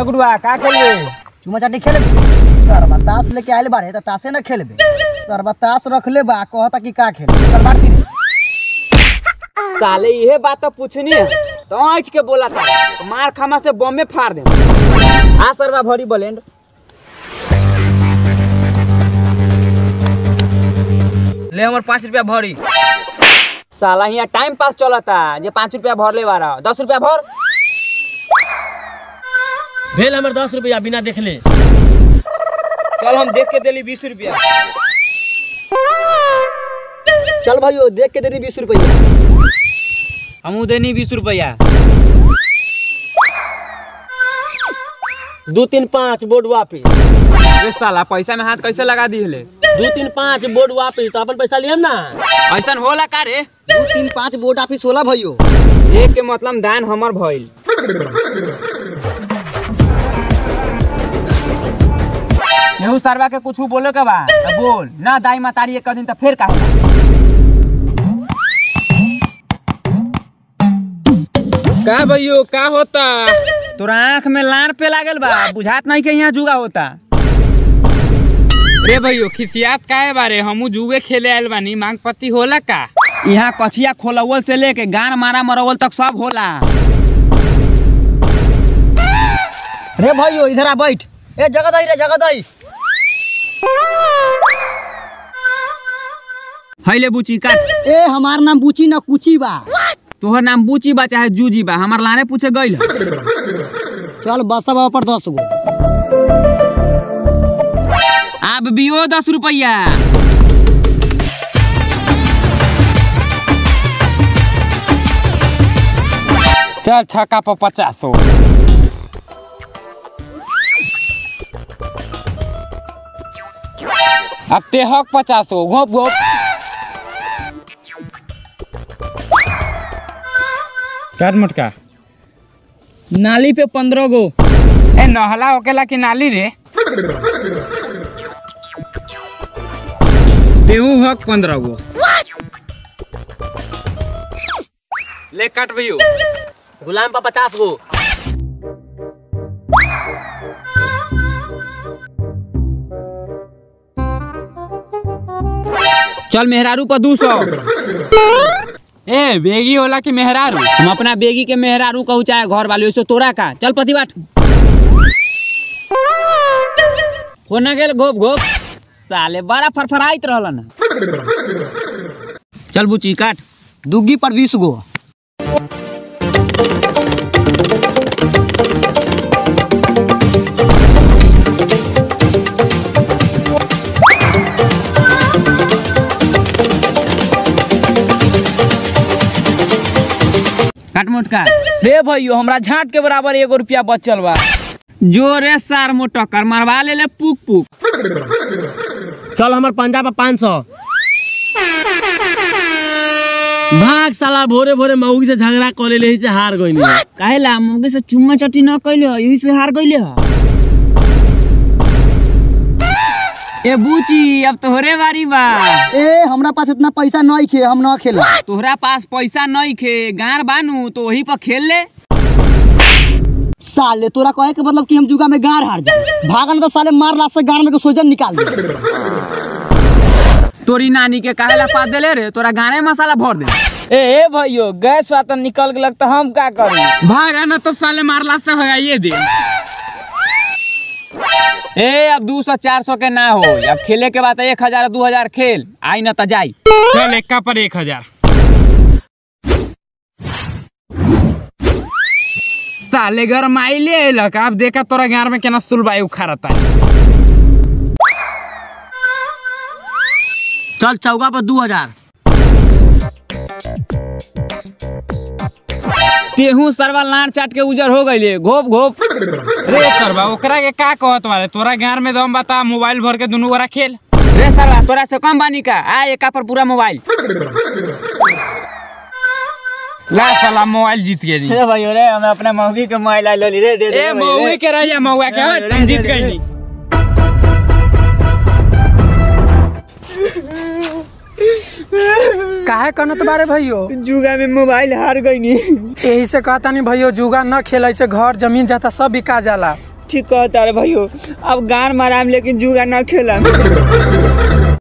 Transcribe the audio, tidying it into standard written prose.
गुरुआ का खेलबे? चुमा चाटी खेलबे? सर बतास लेके आइल बाड़े त तासे न खेलबे। सर बतास रखले बा कहता कि का खेल। चल बाटी रे। साले ये बात तो पूछनी है तो आज के बोला था मार खामा से बम में फाड़ दे। आ सरवा भरी ब्लेंड ले हमर 5 रुपया भरी। साला यहाँ टाइम पास चलता जे 5 रुपया भर ले बारा 10 रुपया भर भेल हमर 10 रुपया बिना देखले। चल हम देख के देली 20 रुपया। चल भाइयों देख के दे दी 20 रुपया। हमू देनी 20 रुपया। 2 3 5 बोर्ड वापिस। ए साला पैसा में हाथ कैसे लगा दी हले? 2 3 5 बोर्ड वापिस तो अपन पैसा लियम ना। ऐसन होला का रे? 2 3 5 बोर्ड ऑफिस होला भाइयों। एक के मतलब दान हमर भइल। यहू सरवा के कुछ बोले के बा तो बोल ना दाई मतारी एक दिन तो फिर का भैयो का होता? तोरा आँख में लार पे लागल बा बुझात नहीं के यहाँ जुगा होता। रे भैयो खिसियात काहे बारे? हमू जुगे खेले आयल बानी मांग पत्ती होला का? यहाँ कछिया खोलवल से लेके गान मारा मरवल तक सब होला। रे भाइयों इधर आ बैठ। ए जगह दई रे जगह दई। हैले बुची काट। ए हमार नाम बुची न कुची बा। तोहर नाम बुची बा चाहे जूजी बा हमार लाने पूछे गइल। चल बस बाबा पर 10 गो। अब बियो 10 रुपया। चल छक्का पर 50। अब तेहक 50 घोप घोप। काट मटका। नाली पे 15 गो। ए नहला होकेला कि नाली रे? तेहू हक 15 गो। ले काट भैयो। गुलाम पर 50 गो। चल मेहरारू पर 200। ए बेगी होला कि मेहरारू? हम अपना बेगी के मेहरारू कहू चाहे घर वाले वैसे तोरा का। चल प्रतिबाट होना गेल घोप घोप। साले बड़ा फरफराइत रहलन। चल बुची काट। दुग्गी पर 20 गो। काट मोटका। रे भैयो हमरा झाट के बराबर 1 रुपया बचल बा। जोरे सार मोटकर मरवा ले ले पुक पुक। चल हमर पंजा पर 500। भाग साला भोरे भोरे मौगी से झगड़ा कर ले से हार गइनी। काहेला मौगी से चुम्मा चटी न कइले यही से हार गइले ह। ए बूची अब तोहरे बारी बा। ए हमरा पास इतना पैसा नहीं खे हम न खेला। तोहरा पास पैसा नहीं खे गार बानू तो वही पर खेल ले। साले तोरा कहे के मतलब कि हम जुगा में गार हार जाए। भागन तो साले मार रात से गार में के सोजन निकाल दे। तोरी नानी के काहेला पात देले रे? तोरा गाने मसाला भर दे। ए भैयो गैस वातन निकल गेलक त हम का करी? भागा न तो साले मारला से होइए दे। ए अब 200 400 के ना हो। अब खेले के बाद 1000 2000 खेल आई न त जाई। चल एक्का पर 1000। साले घर माइले अइलक। अब देखा तोरा गार में केना सुलबाई उखाड़ता। चल चौका पर 2000। तेहू सरवा लार चाट के उजर हो गइले घोप घोप। रे सरवा ओकरा के का कहत वाले? तोरा गार में दम बता मोबाइल भर के दुनू गोरा खेल। रे सरवा तोरा से कम बानी का? आ एका पर पूरा मोबाइल। ला साला मोबाइल जीत गई। रे भाई रे हम अपने मौगी के मोबाइल ले ली रे। दे दे। ए मौगी के रहिया मौगा के हम जीत गइनी। काहे कहत बारे भैयो? जुगा में मोबाइल हार गईनी। यही से कहता नहीं भैयो, जुगा न खेले से घर जमीन जाता सब बिका जाला। ठीक कहता रे भैयो, अब गान माराम लेकिन जुगा न खेला।